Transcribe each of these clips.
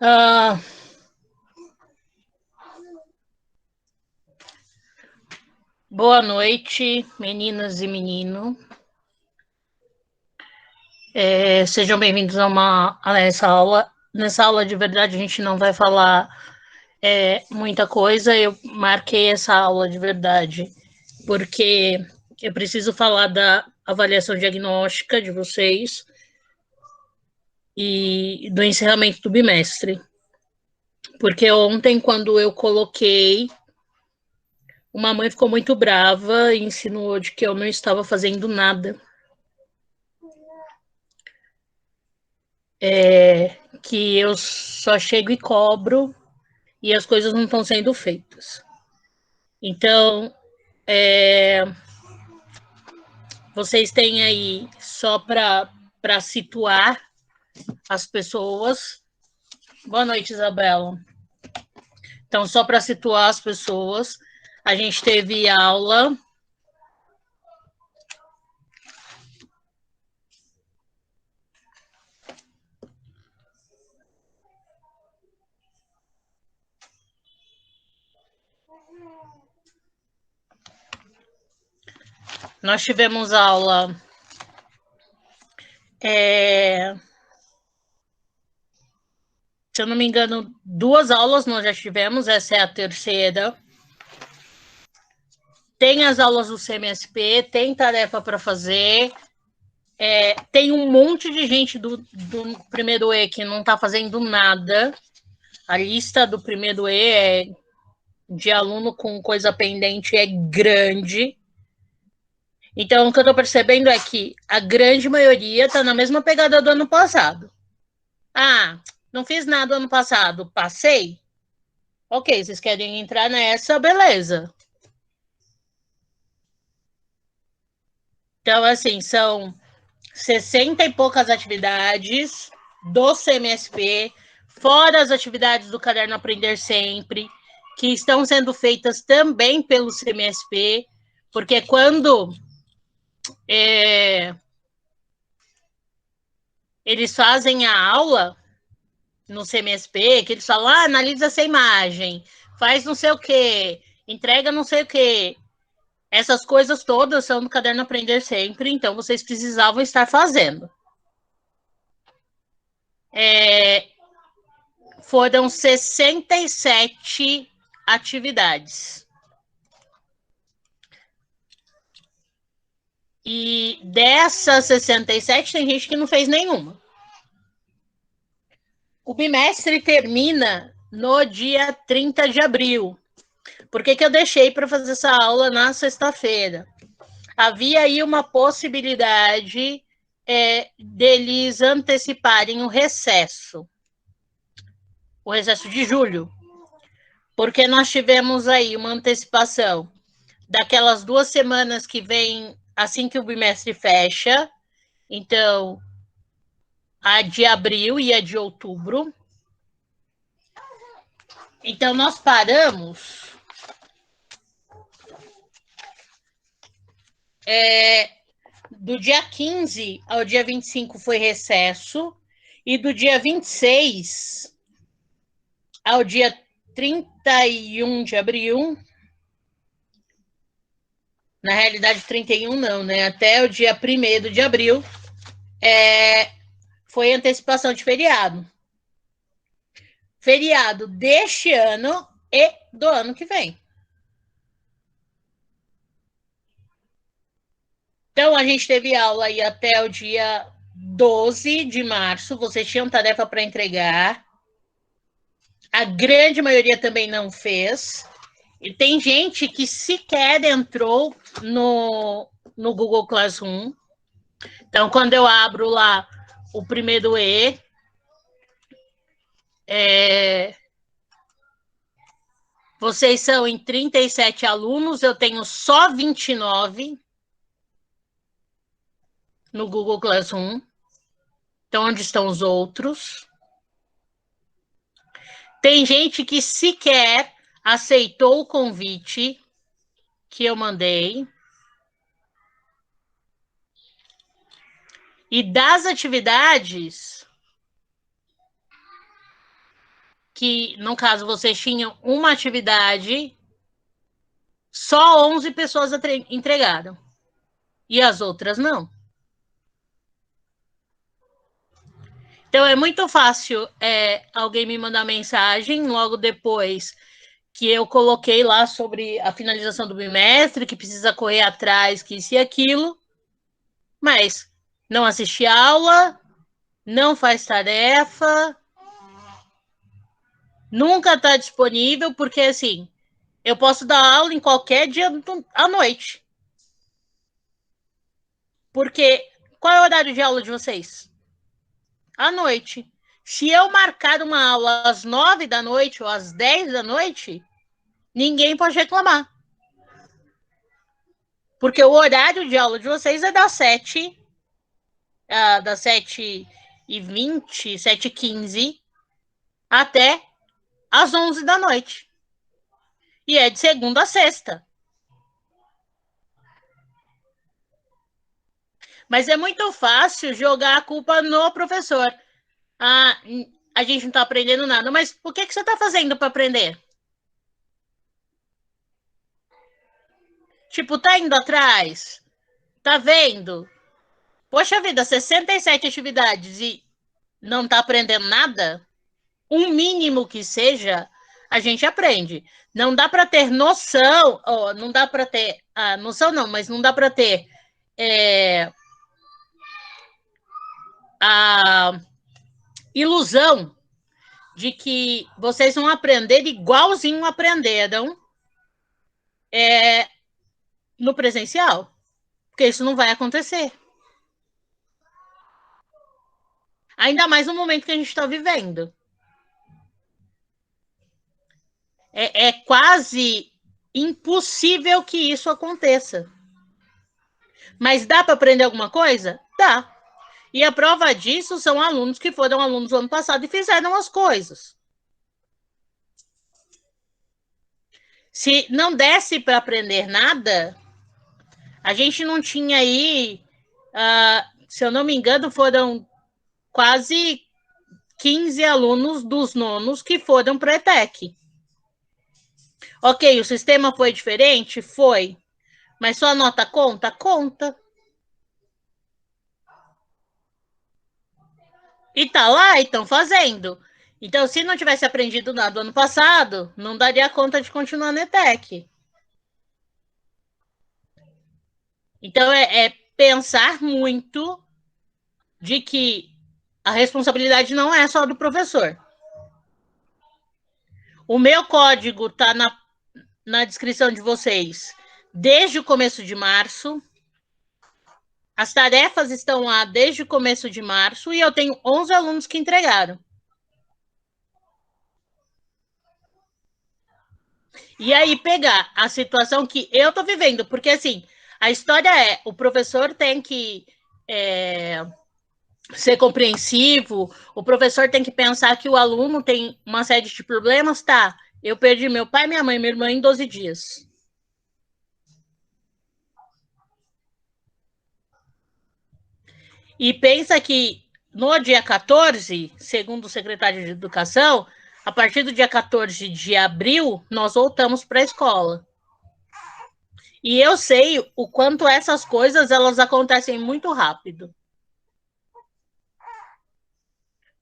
Ah, boa noite, meninas e menino. Sejam bem-vindos a essa aula. Nessa aula, de verdade, a gente não vai falar muita coisa. Eu marquei essa aula de verdade porque eu preciso falar da avaliação diagnóstica de vocês e do encerramento do bimestre. Porque ontem, quando eu coloquei, uma mãe ficou muito brava e insinuou de que eu não estava fazendo nada. Que eu só chego e cobro e as coisas não estão sendo feitas. Então, vocês têm aí, só para situar as pessoas. Boa noite, Isabela. Então, só para situar as pessoas, a gente teve aula. Nós tivemos aula. Se eu não me engano, 2 aulas nós já tivemos, essa é a terceira. Tem as aulas do CMSP, tem tarefa para fazer. Tem um monte de gente do primeiro E que não está fazendo nada. A lista do primeiro E de aluno com coisa pendente é grande. Então, o que eu estou percebendo é que a grande maioria está na mesma pegada do ano passado. Ah, não fiz nada ano passado, passei? Ok, vocês querem entrar nessa, beleza. Então, assim, são 60 e poucas atividades do CMSP, fora as atividades do Caderno Aprender Sempre, que estão sendo feitas também pelo CMSP, porque quando eles fazem a aula no CMSP, que eles falam, analisa essa imagem, faz não sei o quê, entrega não sei o quê. Essas coisas todas são do Caderno Aprender Sempre, então vocês precisavam estar fazendo. Foram 67 atividades. E dessas 67, tem gente que não fez nenhuma. O bimestre termina no dia 30 de abril. Por que eu deixei para fazer essa aula na sexta-feira? Havia aí uma possibilidade deles anteciparem o recesso de julho, porque nós tivemos aí uma antecipação daquelas 2 semanas que vem assim que o bimestre fecha, então a de abril e a de outubro. Então nós paramos do dia 15 ao dia 25 foi recesso, e do dia 26 ao dia 31 de abril, na realidade 31 não, né? Até o dia 1º de abril, foi antecipação de feriado. Feriado deste ano e do ano que vem. Então, a gente teve aula aí até o dia 12 de março. Vocês tinham tarefa para entregar. A grande maioria também não fez. E tem gente que sequer entrou no Google Classroom. Então, quando eu abro lá o primeiro E, vocês são em 37 alunos, eu tenho só 29 no Google Classroom. Então, onde estão os outros? Tem gente que sequer aceitou o convite que eu mandei. E das atividades, que, no caso, vocês tinham uma atividade, só 11 pessoas entregaram. E as outras não. Então é muito fácil alguém me mandar mensagem logo depois que eu coloquei lá sobre a finalização do bimestre, que precisa correr atrás, que isso e aquilo, mas não assiste aula, não faz tarefa, nunca está disponível, porque assim, eu posso dar aula em qualquer dia à noite. Porque qual é o horário de aula de vocês? À noite. Se eu marcar uma aula às 9 da noite ou às 10 da noite, ninguém pode reclamar. Porque o horário de aula de vocês é das 7, das 7h20, 7h15, até às 11 da noite. E é de segunda a sexta. Mas é muito fácil jogar a culpa no professor. Ah, a gente não está aprendendo nada. Mas o que você está fazendo para aprender? Tipo, tá indo atrás? Tá vendo? Poxa vida, 67 atividades e não tá aprendendo nada? Um mínimo que seja, a gente aprende. Não dá para ter noção, não dá para ter, noção não, mas não dá para ter a ilusão de que vocês vão aprender igualzinho aprenderam no presencial, porque isso não vai acontecer. Ainda mais no momento que a gente está vivendo. É quase impossível que isso aconteça. Mas dá para aprender alguma coisa? Dá. E a prova disso são alunos que foram alunos do ano passado e fizeram as coisas. Se não desse para aprender nada, a gente não tinha aí, se eu não me engano, foram quase 15 alunos dos nonos que foram para a ETEC. Ok, o sistema foi diferente? Foi. Mas sua nota conta? Conta. E tá lá e estão fazendo. Então, se não tivesse aprendido nada do ano passado, não daria conta de continuar na ETEC. Então, é pensar muito de que a responsabilidade não é só do professor. O meu código está na descrição de vocês desde o começo de março. As tarefas estão lá desde o começo de março e eu tenho 11 alunos que entregaram. E aí pegar a situação que eu estou vivendo, porque assim, a história o professor tem que ser compreensivo, o professor tem que pensar que o aluno tem uma série de problemas, tá? Eu perdi meu pai, minha mãe e minha irmã em 12 dias. E pensa que no dia 14, segundo o secretário de Educação, a partir do dia 14 de abril, nós voltamos para a escola. E eu sei o quanto essas coisas elas acontecem muito rápido.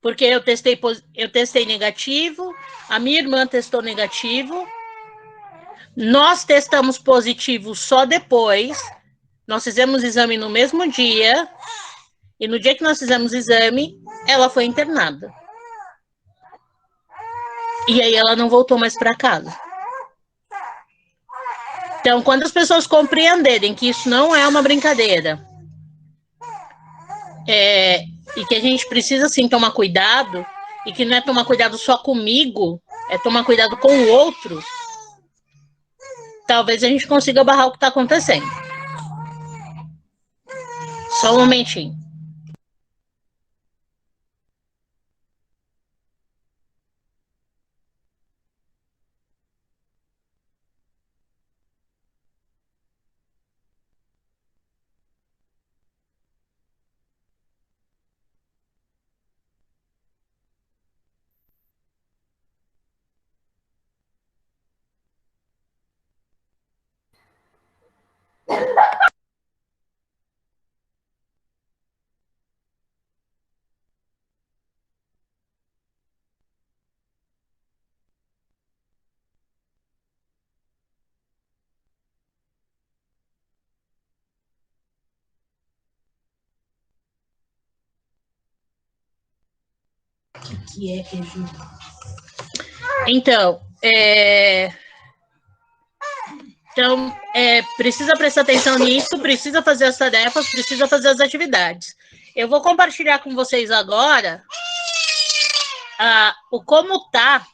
Porque eu testei negativo, a minha irmã testou negativo, nós testamos positivo só depois, nós fizemos exame no mesmo dia, e no dia que nós fizemos exame, ela foi internada. E aí ela não voltou mais para casa. Então, quando as pessoas compreenderem que isso não é uma brincadeira, e que a gente precisa sim tomar cuidado, e que não é tomar cuidado só comigo, é tomar cuidado com o outro, talvez a gente consiga barrar o que está acontecendo. Só um momentinho. O que é região? Então, precisa prestar atenção nisso, precisa fazer as tarefas, precisa fazer as atividades. Eu vou compartilhar com vocês agora como está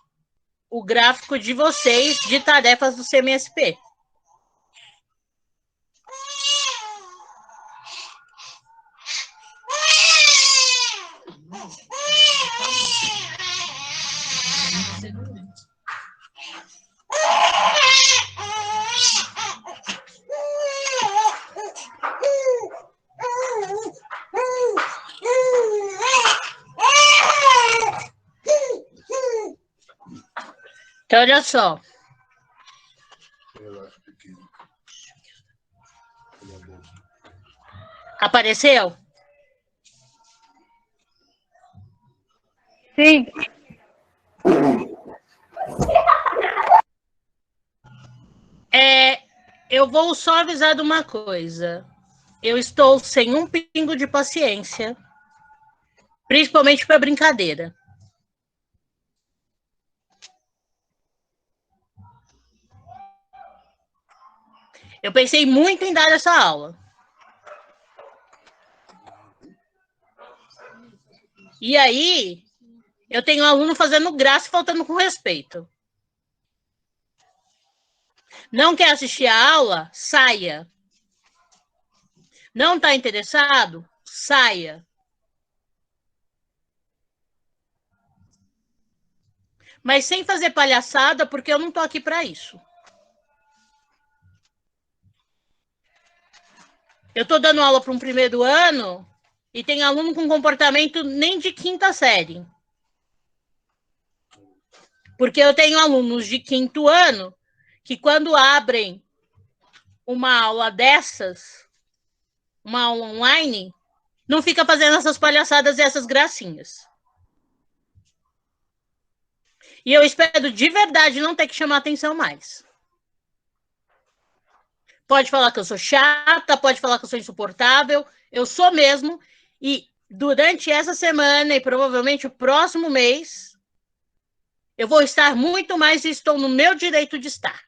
o gráfico de vocês de tarefas do CMSP. Então, olha só. Apareceu? Sim. Eu vou só avisar de uma coisa. Eu estou sem um pingo de paciência, principalmente para brincadeira. Eu pensei muito em dar essa aula. E aí, eu tenho um aluno fazendo graça e faltando com respeito. Não quer assistir a aula? Saia. Não está interessado? Saia. Mas sem fazer palhaçada, porque eu não estou aqui para isso. Eu estou dando aula para um primeiro ano e tem aluno com comportamento nem de quinta série. Porque eu tenho alunos de quinto ano que, quando abrem uma aula dessas, uma aula online, não fica fazendo essas palhaçadas e essas gracinhas. E eu espero de verdade não ter que chamar atenção mais. Pode falar que eu sou chata, pode falar que eu sou insuportável, eu sou mesmo. E durante essa semana e provavelmente o próximo mês, eu vou estar muito mais e estou no meu direito de estar.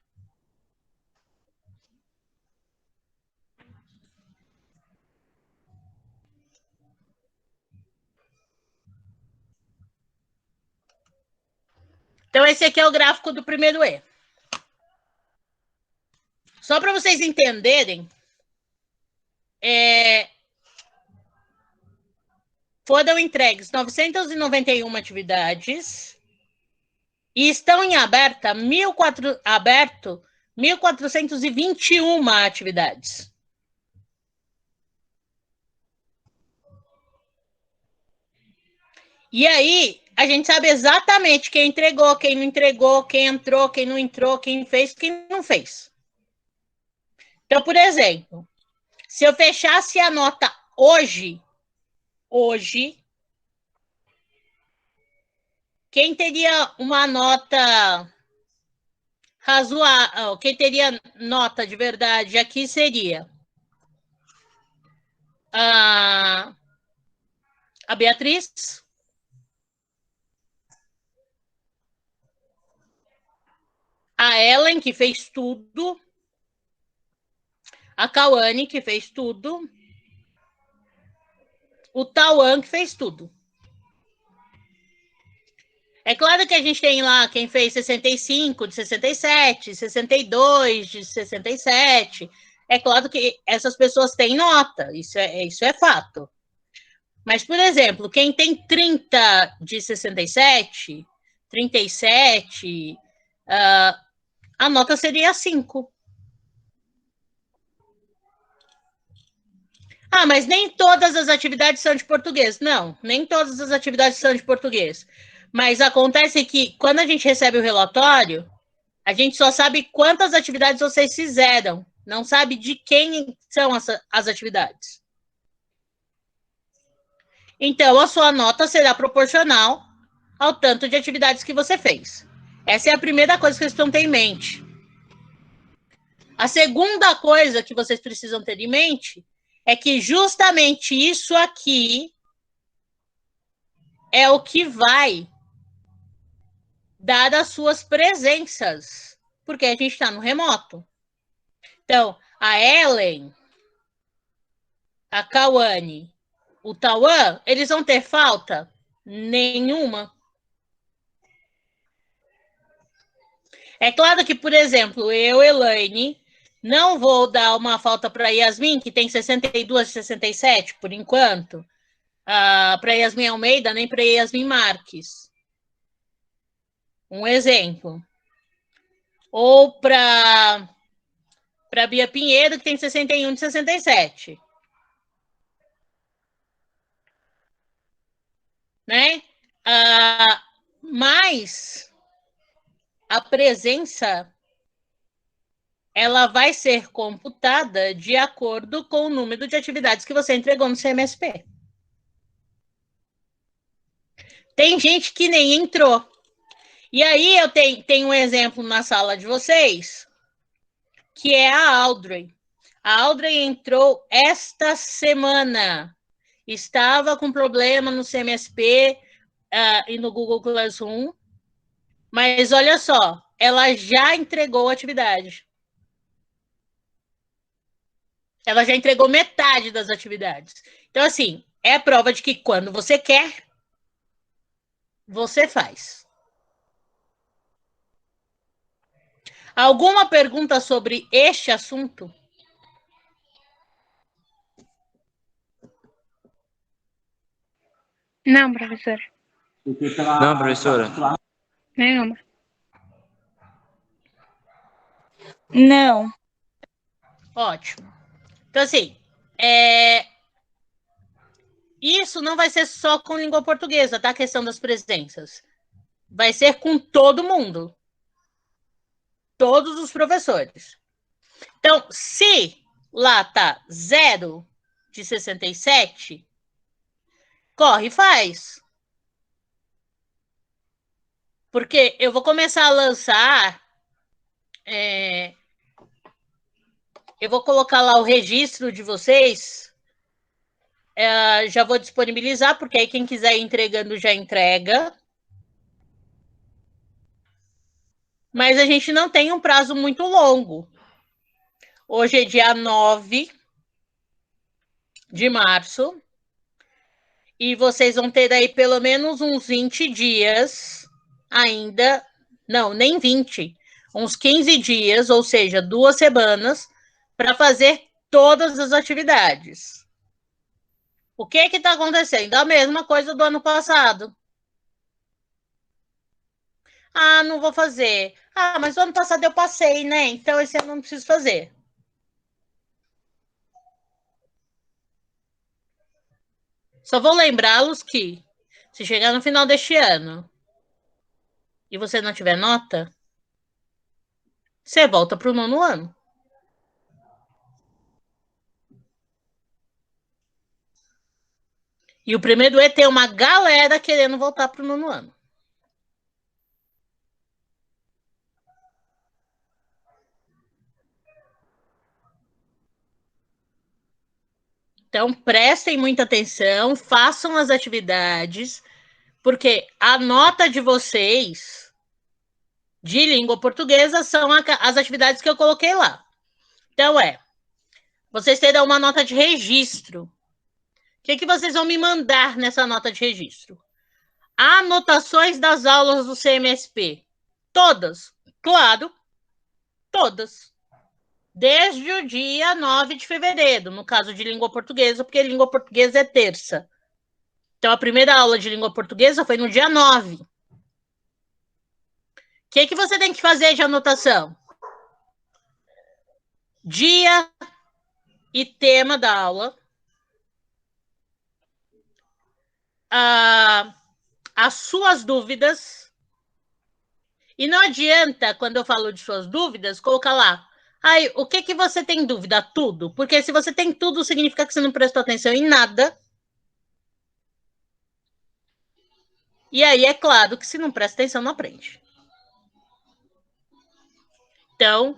Então, esse aqui é o gráfico do primeiro E. Só para vocês entenderem, foram entregues 991 atividades e estão em aberto 1.421 atividades. E aí, a gente sabe exatamente quem entregou, quem não entregou, quem entrou, quem não entrou, quem fez, quem não fez. Então, por exemplo, se eu fechasse a nota hoje, quem teria uma nota razoável, quem teria nota de verdade aqui seria a Beatriz, a Ellen, que fez tudo, a Cauane, que fez tudo, o Tauan, que fez tudo. É claro que a gente tem lá quem fez 65 de 67, 62 de 67. É claro que essas pessoas têm nota, isso é fato. Mas, por exemplo, quem tem 30 de 67, 37, a nota seria 5. Ah, mas nem todas as atividades são de português. Não, nem todas as atividades são de português. Mas acontece que, quando a gente recebe o relatório, a gente só sabe quantas atividades vocês fizeram, não sabe de quem são as atividades. Então, a sua nota será proporcional ao tanto de atividades que você fez. Essa é a primeira coisa que vocês precisam ter em mente. A segunda coisa que vocês precisam ter em mente é que justamente isso aqui é o que vai dar as suas presenças, porque a gente está no remoto. Então, a Ellen, a Cauane, o Tauan, eles vão ter falta? Nenhuma. É claro que, por exemplo, eu, Elaine, não vou dar uma falta para Yasmin, que tem 62 e 67, por enquanto. Para Yasmin Almeida, nem para Yasmin Marques. Um exemplo. Ou para Bia Pinheiro, que tem 61 e 67. Né? Mas a presença ela vai ser computada de acordo com o número de atividades que você entregou no CMSP. Tem gente que nem entrou. E aí eu tenho um exemplo na sala de vocês, que é a Audrey. A Audrey entrou esta semana. Estava com problema no CMSP e no Google Classroom. Mas olha só, ela já entregou a atividade. Ela já entregou metade das atividades. Então, assim, é a prova de que quando você quer, você faz. Alguma pergunta sobre este assunto? Não, professora. Não, professora. Nenhuma. Não. Ótimo. Então, assim, isso não vai ser só com língua portuguesa, tá? A questão das presenças. Vai ser com todo mundo. Todos os professores. Então, se lá tá 0 de 67, corre e faz. Porque eu vou começar a lançar. Eu vou colocar lá o registro de vocês. Já vou disponibilizar, porque aí quem quiser ir entregando já entrega. Mas a gente não tem um prazo muito longo. Hoje é dia 9 de março. E vocês vão ter daí pelo menos uns 20 dias ainda. Não, nem 20. Uns 15 dias, ou seja, 2 semanas, para fazer todas as atividades. O que está acontecendo? A mesma coisa do ano passado. Ah, não vou fazer. Ah, mas o ano passado eu passei, né? Então esse ano eu não preciso fazer. Só vou lembrá-los que, se chegar no final deste ano e você não tiver nota, você volta para o 9º ano. E o primeiro E tem uma galera querendo voltar para o 9º ano. Então, prestem muita atenção, façam as atividades, porque a nota de vocês de língua portuguesa são as atividades que eu coloquei lá. Então, vocês terão uma nota de registro. O que vocês vão me mandar nessa nota de registro? Anotações das aulas do CMSP. Todas. Claro, todas. Desde o dia 9 de fevereiro, no caso de língua portuguesa, porque língua portuguesa é terça. Então, a primeira aula de língua portuguesa foi no dia 9. O que você tem que fazer de anotação? Dia e tema da aula. As suas dúvidas. E não adianta, quando eu falo de suas dúvidas, colocar lá. Ai, o que você tem dúvida? Tudo. Porque se você tem tudo, significa que você não prestou atenção em nada. E aí, é claro que se não presta atenção, não aprende. Então,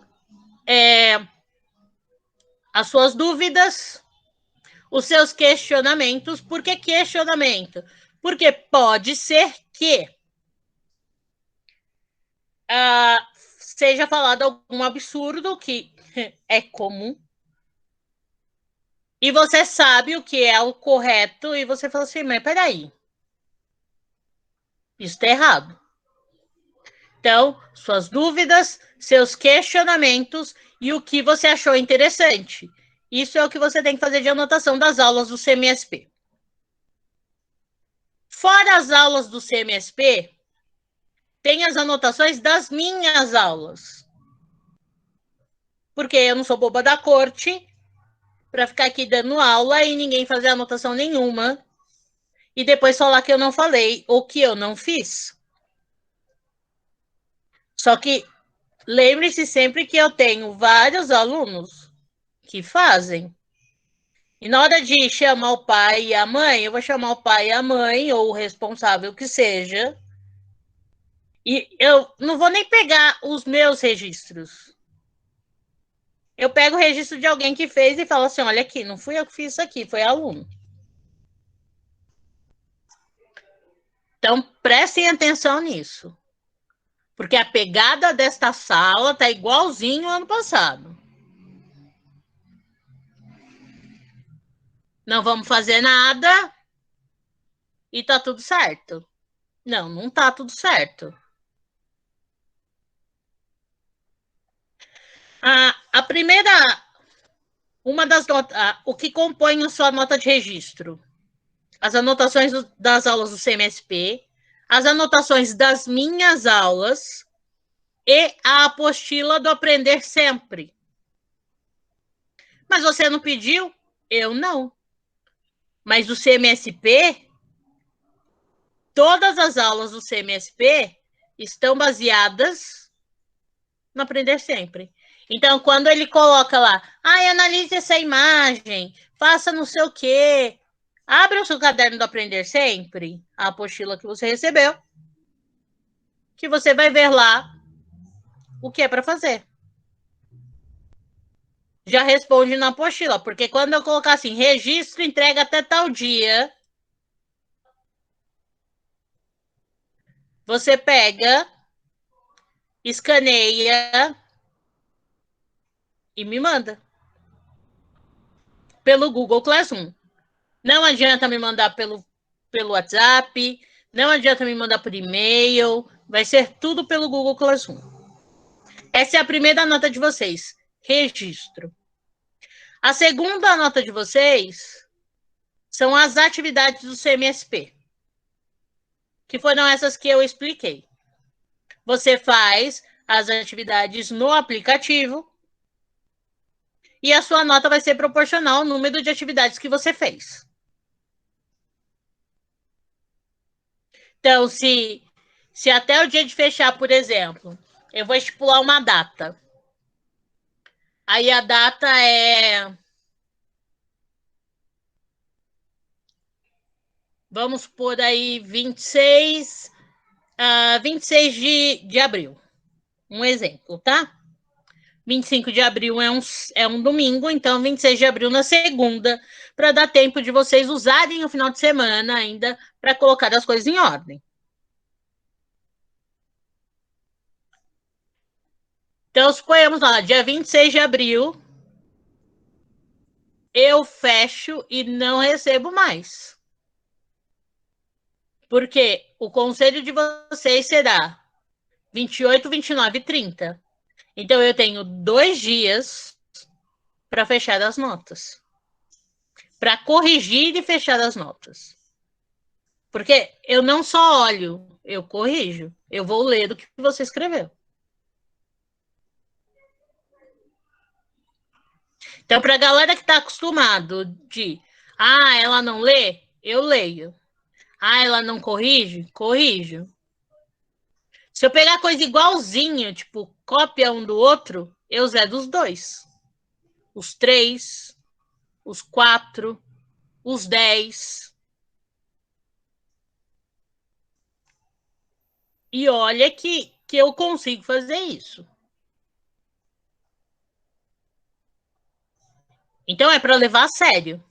as suas dúvidas, os seus questionamentos. Por que questionamento? Porque pode ser que seja falado algum absurdo que é comum. E você sabe o que é o correto e você fala assim, mas peraí, isso está errado. Então, suas dúvidas, seus questionamentos e o que você achou interessante. Isso é o que você tem que fazer de anotação das aulas do CMSP. Fora as aulas do CMSP, tem as anotações das minhas aulas. Porque eu não sou boba da corte para ficar aqui dando aula e ninguém fazer anotação nenhuma e depois falar que eu não falei ou que eu não fiz. Só que lembre-se sempre que eu tenho vários alunos que fazem. E na hora de chamar o pai e a mãe, eu vou chamar o pai e a mãe, ou o responsável que seja, e eu não vou nem pegar os meus registros. Eu pego o registro de alguém que fez e falo assim, olha aqui, não fui eu que fiz isso aqui, foi aluno. Então, prestem atenção nisso. Porque a pegada desta sala tá igualzinho ao ano passado. Não vamos fazer nada e tá tudo certo. Não, não tá tudo certo. A primeira, uma das notas, o que compõe a sua nota de registro? As anotações das aulas do CMSP, as anotações das minhas aulas e a apostila do Aprender Sempre. Mas você não pediu? Eu não. Mas o CMSP, todas as aulas do CMSP estão baseadas no Aprender Sempre. Então, quando ele coloca lá, analise essa imagem, faça não sei o quê, abra o seu caderno do Aprender Sempre, a apostila que você recebeu, que você vai ver lá o que é para fazer. Já responde na apostila, porque quando eu colocar assim, registro, entrega até tal dia, você pega, escaneia e me manda. Pelo Google Classroom. Não adianta me mandar pelo WhatsApp, não adianta me mandar por e-mail, vai ser tudo pelo Google Classroom. Essa é a primeira nota de vocês, registro. A segunda nota de vocês são as atividades do CMSP, que foram essas que eu expliquei. Você faz as atividades no aplicativo e a sua nota vai ser proporcional ao número de atividades que você fez. Então, se até o dia de fechar, por exemplo, eu vou estipular uma data. Aí a data é... Vamos pôr aí 26 de abril. Um exemplo, tá? 25 de abril é um domingo, então 26 de abril na segunda, para dar tempo de vocês usarem o final de semana ainda para colocar as coisas em ordem. Então, suponhamos lá, dia 26 de abril, eu fecho e não recebo mais. Porque o conselho de vocês será 28, 29 e 30. Então, eu tenho 2 dias para fechar as notas. Para corrigir e fechar as notas. Porque eu não só olho, eu corrijo. Eu vou ler o que você escreveu. Então, para a galera que está acostumado de... ela não lê? Eu leio. Ela não corrige? Corrijo. Se eu pegar coisa igualzinha, tipo, cópia um do outro, eu zedo os 2. Os 3, os 4, os 10. E olha que eu consigo fazer isso. Então é para levar a sério.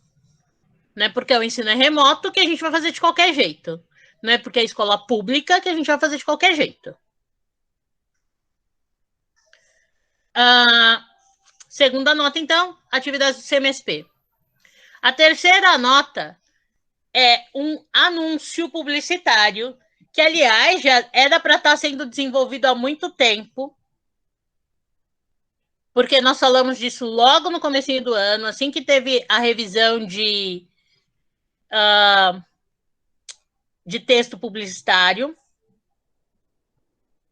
Não é porque o ensino é remoto que a gente vai fazer de qualquer jeito. Não é porque é escola pública que a gente vai fazer de qualquer jeito. Segunda nota, então, atividades do CMSP. A terceira nota é um anúncio publicitário, que, aliás, já era para estar sendo desenvolvido há muito tempo, porque nós falamos disso logo no comecinho do ano, assim que teve a revisão de texto publicitário.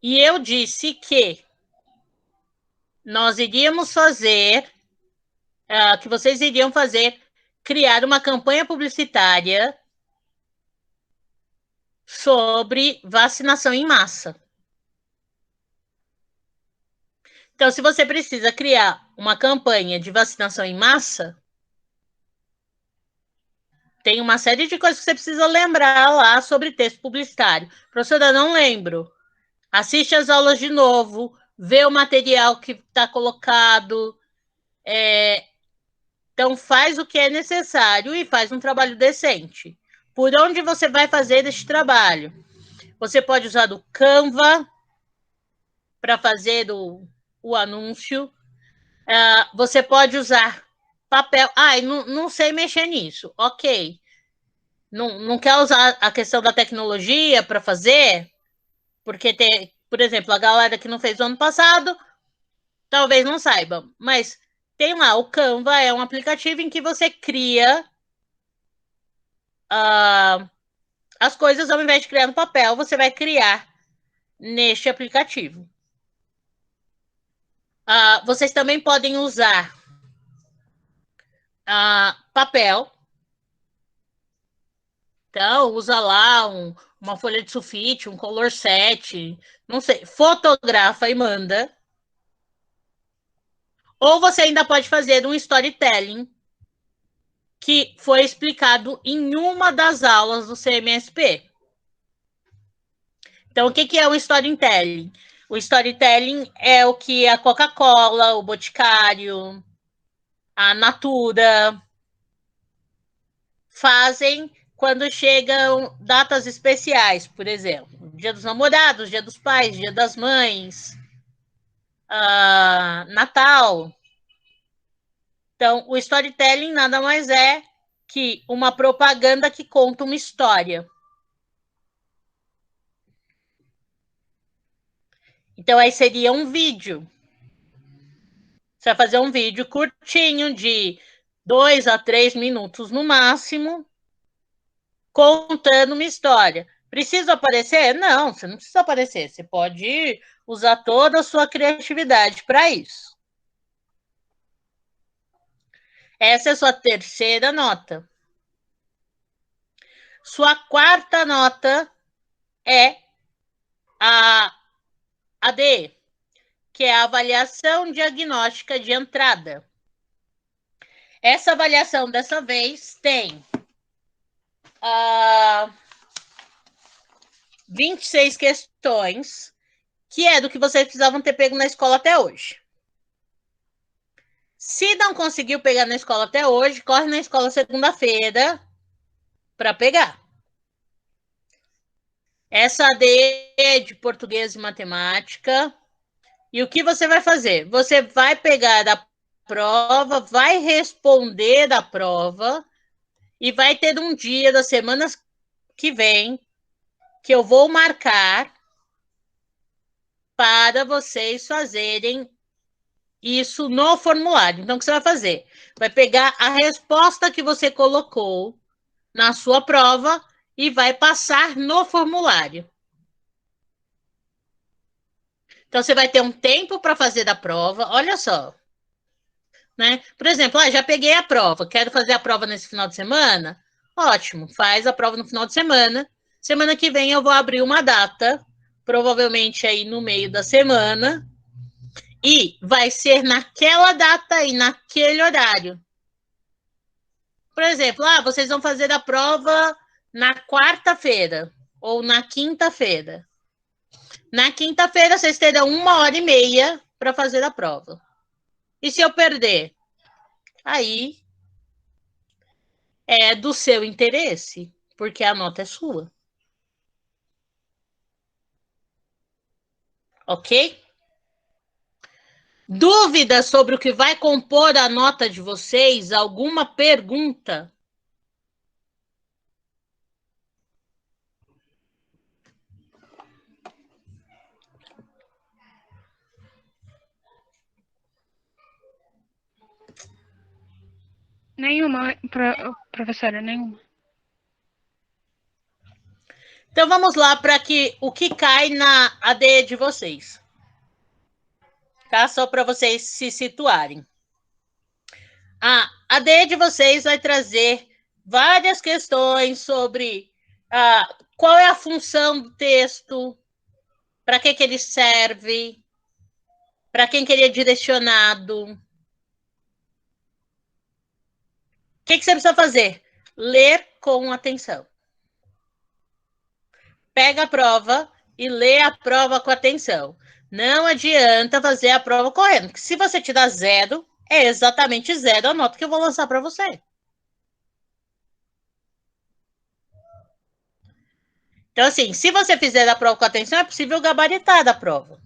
E eu disse que nós iríamos fazer, que vocês iriam fazer, criar uma campanha publicitária sobre vacinação em massa. Então, se você precisa criar uma campanha de vacinação em massa, tem uma série de coisas que você precisa lembrar lá sobre texto publicitário. Professora, não lembro. Assiste as aulas de novo, vê o material que está colocado. Então, faz o que é necessário e faz um trabalho decente. Por onde você vai fazer este trabalho? Você pode usar o Canva para fazer o anúncio. Você pode usar papel. Não sei mexer nisso. Ok. Não quer usar a questão da tecnologia para fazer? Porque, por exemplo, a galera que não fez o ano passado, talvez não saiba. Mas tem lá, o Canva é um aplicativo em que você cria as coisas, ao invés de criar no papel, você vai criar neste aplicativo. Vocês também podem usar papel. Então, usa lá uma folha de sulfite, um color set, não sei, fotografa e manda. Ou você ainda pode fazer um storytelling, que foi explicado em uma das aulas do CMSP. Então, o que é o storytelling? O storytelling é o que a Coca-Cola, o Boticário, a Natura fazem quando chegam datas especiais, por exemplo, Dia dos Namorados, Dia dos Pais, Dia das Mães, Natal. Então, o storytelling nada mais é que uma propaganda que conta uma história. Então, aí seria um vídeo. Você vai fazer um vídeo curtinho, de 2 a 3 minutos no máximo, contando uma história. Precisa aparecer? Não, você não precisa aparecer. Você pode usar toda a sua criatividade para isso. Essa é a sua terceira nota. Sua quarta nota é a AD, que é a avaliação diagnóstica de entrada. Essa avaliação, dessa vez, tem 26 questões, que é do que vocês precisavam ter pego na escola até hoje. Se não conseguiu pegar na escola até hoje, corre na escola segunda-feira para pegar. Essa AD é de português e matemática. E o que você vai fazer? Você vai pegar da prova, vai responder da prova e vai ter um dia das semanas que vem que eu vou marcar para vocês fazerem isso no formulário. Então, o que você vai fazer? Vai pegar a resposta que você colocou na sua prova e vai passar no formulário. Então, você vai ter um tempo para fazer da prova. Olha só. Né? Por exemplo, já peguei a prova, quero fazer a prova nesse final de semana? Ótimo, faz a prova no final de semana. Semana que vem eu vou abrir uma data, provavelmente aí no meio da semana, e vai ser naquela data e naquele horário. Por exemplo, vocês vão fazer a prova na quarta-feira ou na quinta-feira. Na quinta-feira, vocês terão 1h30 para fazer a prova. E se eu perder? Aí é do seu interesse, porque a nota é sua. Ok? Dúvidas sobre o que vai compor a nota de vocês? Alguma pergunta? Nenhuma, professora, nenhuma. Então vamos lá para o que cai na ADE de vocês. Tá? Só para vocês se situarem. A ADE de vocês vai trazer várias questões sobre qual é a função do texto, para que ele serve, para quem que ele é direcionado. O que você precisa fazer? Ler com atenção. Pega a prova e lê a prova com atenção. Não adianta fazer a prova correndo, porque se você tirar 0, é exatamente 0 a nota que eu vou lançar para você. Então, assim, se você fizer a prova com atenção, é possível gabaritar da prova.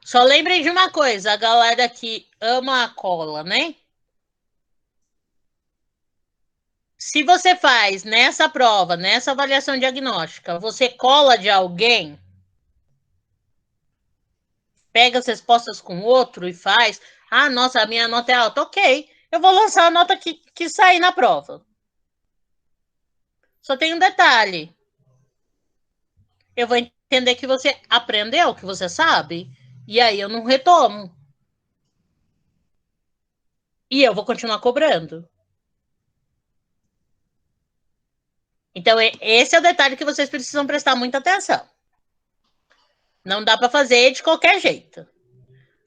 Só lembrem de uma coisa, a galera que ama a cola, né? Se você faz nessa prova, nessa avaliação diagnóstica, você cola de alguém, pega as respostas com outro e faz, nossa, a minha nota é alta, ok, eu vou lançar a nota que sair na prova. Só tem um detalhe. Eu vou entender que você aprendeu, que você sabe, e aí eu não retomo. E eu vou continuar cobrando. Então, esse é o detalhe que vocês precisam prestar muita atenção. Não dá para fazer de qualquer jeito.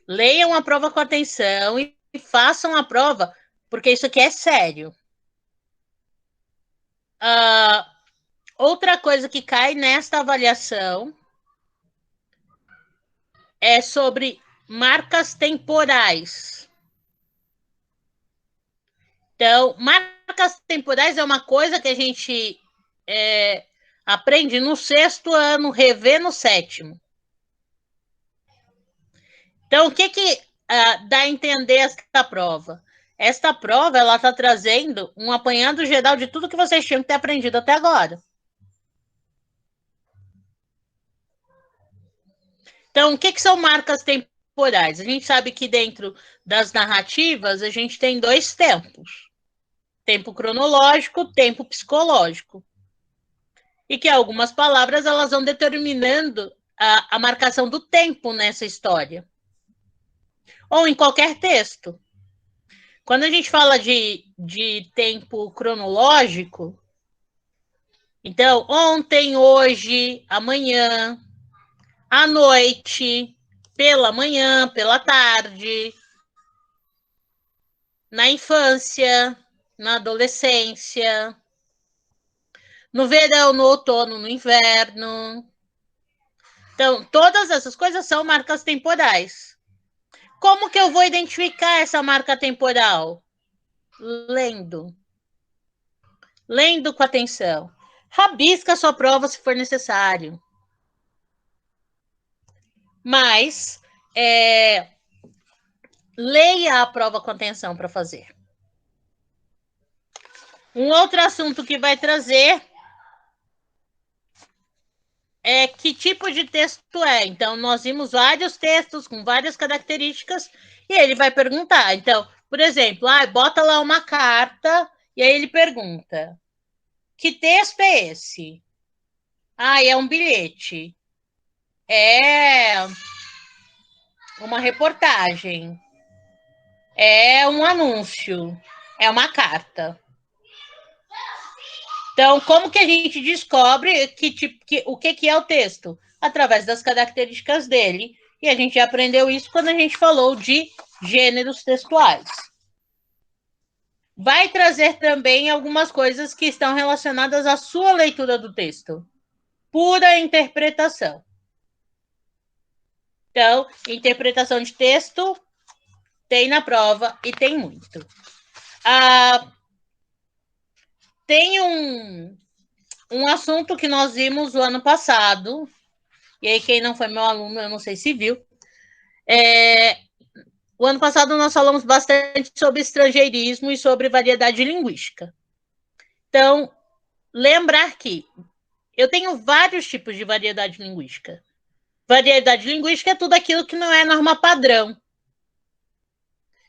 Leiam a prova com atenção e façam a prova, porque isso aqui é sério. Outra coisa que cai nesta avaliação é sobre marcas temporais. Então, marcas temporais é uma coisa que a gente aprende no 6º ano, revê no 7º. Então, o que dá a entender esta prova? Esta prova, ela está trazendo um apanhado geral de tudo que vocês tinham que ter aprendido até agora. Então, o que são marcas temporais? A gente sabe que dentro das narrativas, a gente tem 2 tempos. Tempo cronológico, tempo psicológico. E que algumas palavras, elas vão determinando a marcação do tempo nessa história. Ou em qualquer texto. Quando a gente fala de tempo cronológico, então, ontem, hoje, amanhã, à noite, pela manhã, pela tarde, na infância, na adolescência, no verão, no outono, no inverno. Então, todas essas coisas são marcas temporais. Como que eu vou identificar essa marca temporal? Lendo. Lendo com atenção. Rabisca a sua prova se for necessário. Mas, leia a prova com atenção para fazer. Um outro assunto que vai trazer é que tipo de texto é. Então, nós vimos vários textos com várias características e ele vai perguntar. Então, por exemplo, bota lá uma carta e aí ele pergunta: que texto é esse? É um bilhete. É uma reportagem. É um anúncio. É uma carta. Então, como que a gente descobre o que é o texto? Através das características dele. E a gente aprendeu isso quando a gente falou de gêneros textuais. Vai trazer também algumas coisas que estão relacionadas à sua leitura do texto. Pura interpretação. Então, interpretação de texto tem na prova e tem muito. Tem um assunto que nós vimos o ano passado, e aí quem não foi meu aluno, eu não sei se viu. O ano passado nós falamos bastante sobre estrangeirismo e sobre variedade linguística. Então, lembrar que eu tenho vários tipos de variedade linguística. Variedade linguística é tudo aquilo que não é norma padrão.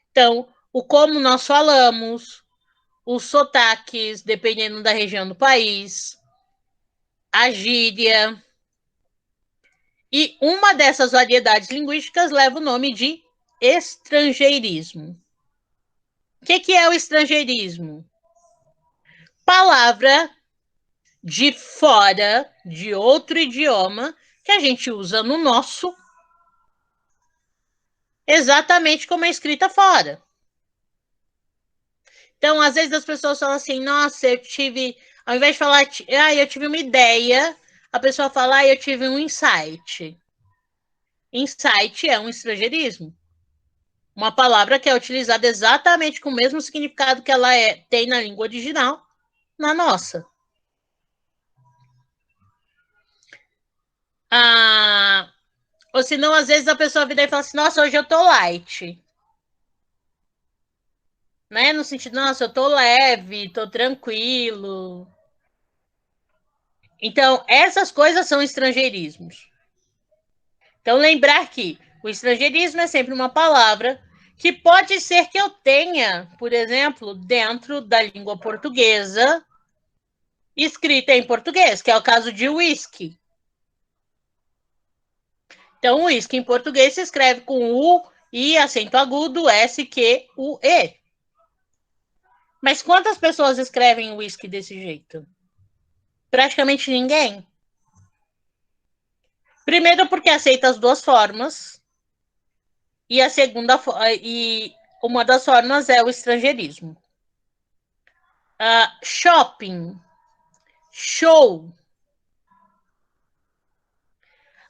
Então, o como nós falamos, os sotaques, dependendo da região do país, a gíria. E uma dessas variedades linguísticas leva o nome de estrangeirismo. O que é o estrangeirismo? Palavra de fora de outro idioma que a gente usa no nosso, exatamente como é escrita fora. Então, às vezes as pessoas falam assim, nossa, ao invés de falar, eu tive uma ideia, a pessoa fala, eu tive um insight. Insight é um estrangeirismo. Uma palavra que é utilizada exatamente com o mesmo significado que ela tem na língua original, na nossa. Ou senão, às vezes, a pessoa vira e fala assim, nossa, hoje eu tô light. Né? No sentido, nossa, eu tô leve, tô tranquilo. Então, essas coisas são estrangeirismos. Então, lembrar que o estrangeirismo é sempre uma palavra que pode ser que eu tenha, por exemplo, dentro da língua portuguesa, escrita em português, que é o caso de whisky. Então, whisky em português se escreve com U e acento agudo, S-Q-U-E. Mas quantas pessoas escrevem whisky desse jeito? Praticamente ninguém. Primeiro porque aceita as duas formas. E a segunda, e uma das formas é o estrangeirismo. Shopping, show.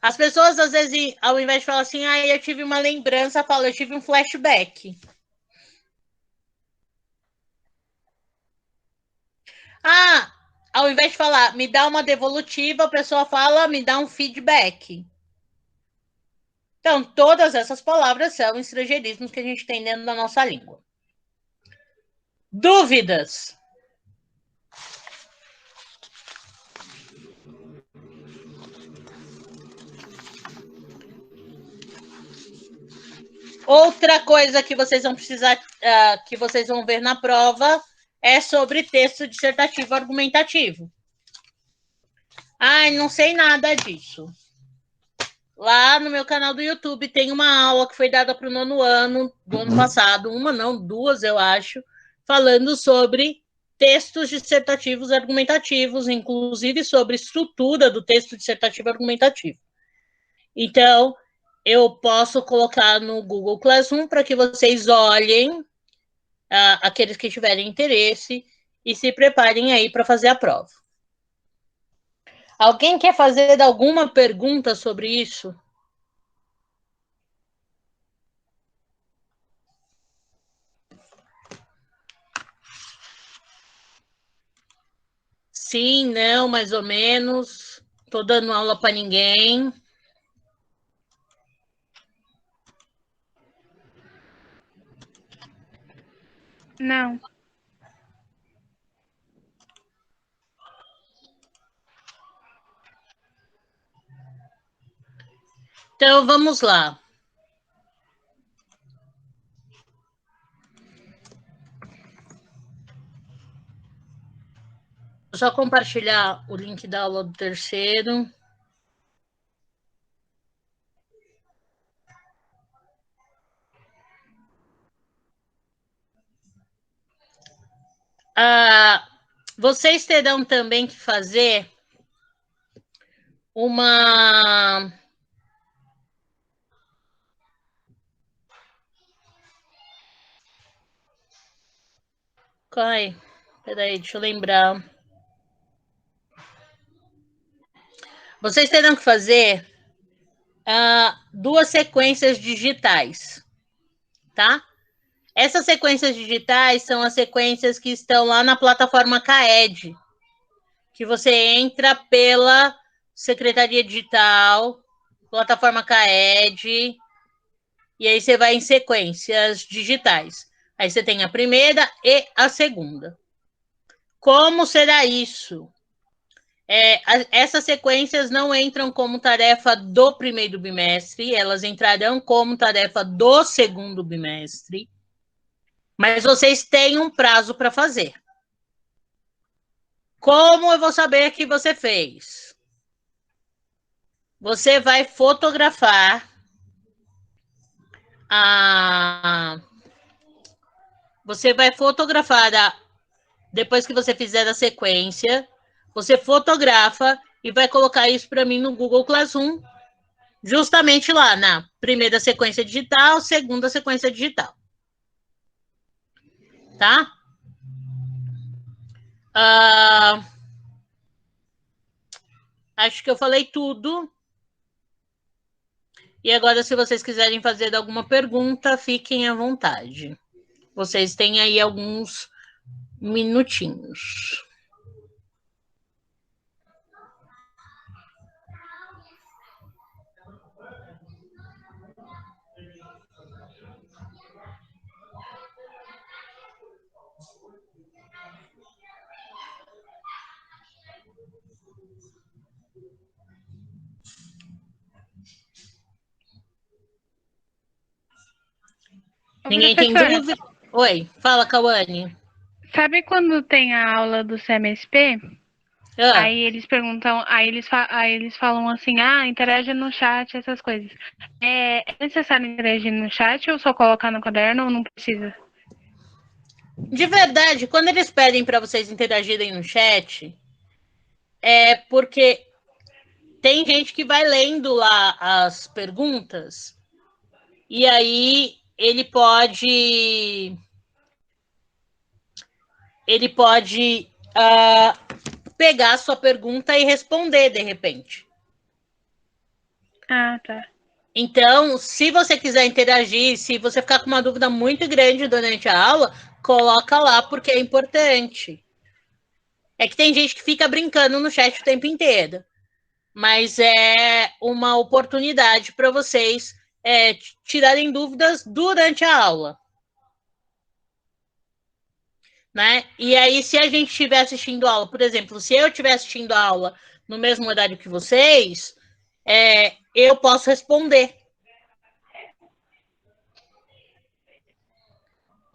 As pessoas, às vezes, ao invés de falar assim, eu tive uma lembrança, falam, eu tive um flashback. Ao invés de falar, me dá uma devolutiva, a pessoa fala, me dá um feedback. Então, todas essas palavras são estrangeirismos que a gente tem dentro da nossa língua. Dúvidas? Outra coisa que vocês vão precisar, que vocês vão ver na prova, é sobre texto dissertativo argumentativo. Não sei nada disso. Lá no meu canal do YouTube tem uma aula que foi dada para o 9º ano do ano passado, uma não, 2, eu acho, falando sobre textos dissertativos argumentativos, inclusive sobre estrutura do texto dissertativo argumentativo. Então, eu posso colocar no Google Classroom para que vocês olhem, aqueles que tiverem interesse, e se preparem aí para fazer a prova. Alguém quer fazer alguma pergunta sobre isso? Sim, não, mais ou menos. Estou dando aula para ninguém. Não. Então, vamos lá. Vou só compartilhar o link da aula do 3º. Vocês terão também que fazer uma... Peraí, deixa eu lembrar. Vocês terão que fazer duas sequências digitais, tá? Essas sequências digitais são as sequências que estão lá na plataforma CAED, que você entra pela Secretaria Digital, plataforma CAED, e aí você vai em sequências digitais. Aí você tem a primeira e a segunda. Como será isso? Essas sequências não entram como tarefa do primeiro bimestre, elas entrarão como tarefa do segundo bimestre, mas vocês têm um prazo para fazer. Como eu vou saber que você fez? Você vai fotografar depois que você fizer a sequência, você fotografa e vai colocar isso para mim no Google Classroom, justamente lá na primeira sequência digital, segunda sequência digital. Tá? Acho que eu falei tudo. E agora, se vocês quiserem fazer alguma pergunta, fiquem à vontade. Vocês têm aí alguns minutinhos. Ninguém tem dúvida? Oi, fala, Cauane. Sabe quando tem a aula do CMSP? Aí eles perguntam, aí eles falam assim, interage no chat, essas coisas. É necessário interagir no chat ou só colocar no caderno ou não precisa? De verdade, quando eles pedem para vocês interagirem no chat, é porque tem gente que vai lendo lá as perguntas e aí ele pode pegar a sua pergunta e responder de repente. Ah, tá. Então, se você quiser interagir, se você ficar com uma dúvida muito grande durante a aula, coloca lá porque é importante. É que tem gente que fica brincando no chat o tempo inteiro, mas é uma oportunidade para vocês tirarem dúvidas durante a aula. Né? E aí, se a gente estiver assistindo a aula, por exemplo, se eu estiver assistindo a aula no mesmo horário que vocês, eu posso responder.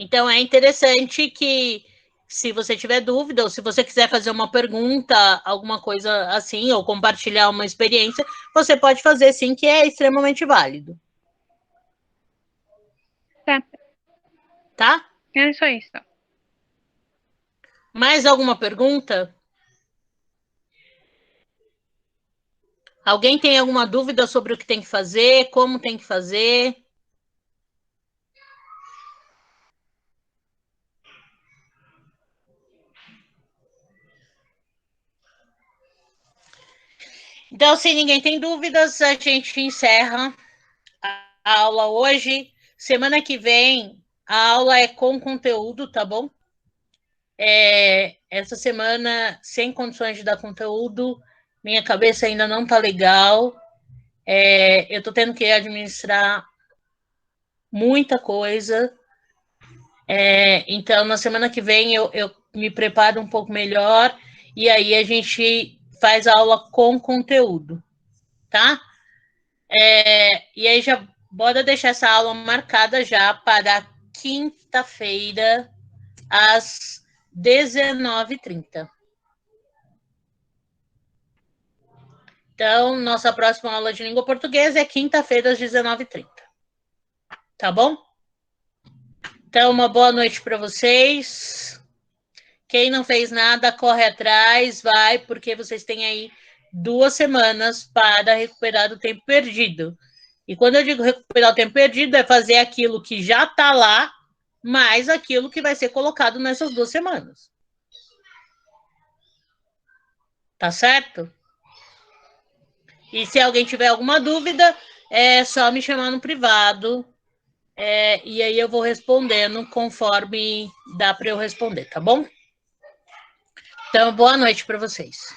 Então, é interessante que, se você tiver dúvida, ou se você quiser fazer uma pergunta, alguma coisa assim, ou compartilhar uma experiência, você pode fazer sim, que é extremamente válido. Tá? É só isso. Mais alguma pergunta? Alguém tem alguma dúvida sobre o que tem que fazer, como tem que fazer? Então, se ninguém tem dúvidas, a gente encerra a aula hoje. Semana que vem, a aula é com conteúdo, tá bom? Essa semana, sem condições de dar conteúdo, minha cabeça ainda não tá legal. Eu tô tendo que administrar muita coisa. Então, na semana que vem, eu me preparo um pouco melhor e aí a gente faz a aula com conteúdo, tá? E aí já bora deixar essa aula marcada já para quinta-feira, às 19h30. Então, nossa próxima aula de língua portuguesa é quinta-feira, às 19h30. Tá bom? Então, uma boa noite para vocês. Quem não fez nada, corre atrás, vai, porque vocês têm aí 2 semanas para recuperar o tempo perdido. E quando eu digo recuperar o tempo perdido, é fazer aquilo que já está lá, mais aquilo que vai ser colocado nessas 2 semanas. Tá certo? E se alguém tiver alguma dúvida, é só me chamar no privado. E aí eu vou respondendo conforme dá para eu responder, tá bom? Então, boa noite para vocês.